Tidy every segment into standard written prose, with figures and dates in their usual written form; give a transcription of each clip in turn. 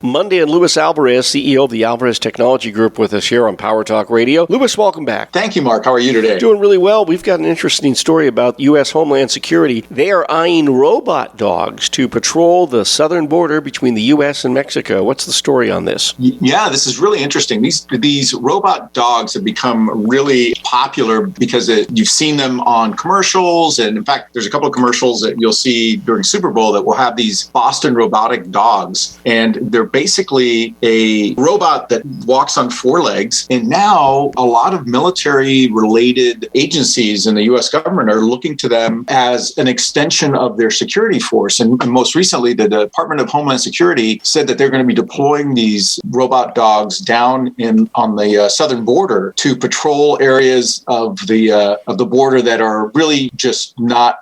Monday, and Luis Alvarez, CEO of the Alvarez Technology Group, with us here on Power Talk Radio. Luis, welcome back. Thank you, Mark. How are you today? Doing really well. We've got an interesting story about U.S. Homeland Security. They are eyeing robot dogs to patrol the southern border between the U.S. and Mexico. What's the story on this? Yeah, this is really interesting. These robot dogs have become really popular because you've seen them on commercials. And in fact, there's a couple of commercials that you'll see during Super Bowl that will have these Boston robotic dogs. And they're basically a robot that walks on four legs. And now a lot of military-related agencies in the U.S. government are looking to them as an extension of their security force. And most recently, the Department of Homeland Security said that they're going to be deploying these robot dogs down on the southern border to patrol areas of the border that are really just not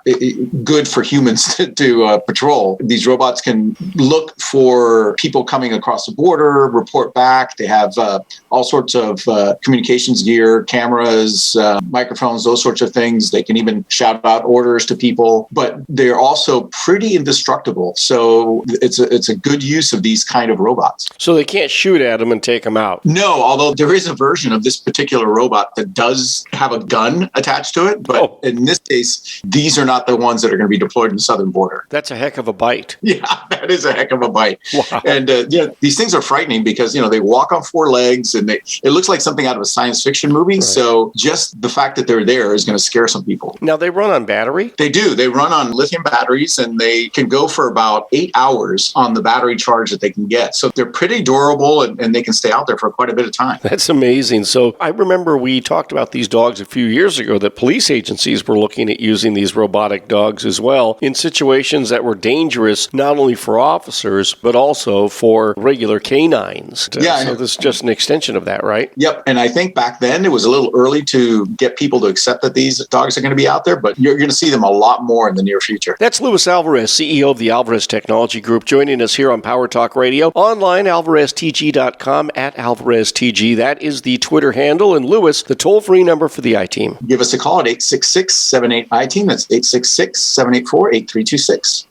good for humans to patrol. These robots can look for people coming across the border, report back. They have all sorts of communications gear, cameras, microphones, those sorts of things. They can even shout out orders to people, but they're also pretty indestructible. So it's a good use of these kind of robots. So they can't shoot at them and take them out? No, although there is a version of this particular robot that does have a gun attached to it. But in this case, these are not the ones that are going to be deployed in the southern border. That's a heck of a bite. Yeah, that is a heck of a bite. Wow. And these things are frightening because, they walk on four legs and it looks like something out of a science fiction movie. Right. So just the fact that they're there is going to scare some people. Now, they run on battery? They do. They run on lithium batteries, and they can go for about 8 hours on the battery charge that they can get. So they're pretty durable, and they can stay out there for quite a bit of time. That's amazing. So I remember we talked about these dogs a few years ago, that police agencies were looking at using these robotic dogs as well in situations that were dangerous, not only for officers, but also for regular canines. Yeah. So this is just an extension of that, right? Yep. And I think back then it was a little early to get people to accept that these dogs are going to be out there, but you're going to see them a lot more in the near future. That's Luis Alvarez, CEO of the Alvarez Technology Group, joining us here on Power Talk Radio. Online, alvareztg.com, @AlvarezTG. That is the Twitter handle. And Luis, the toll-free number for the I-Team. Give us a call at 866-78-I-Team. That's 866-784-8326.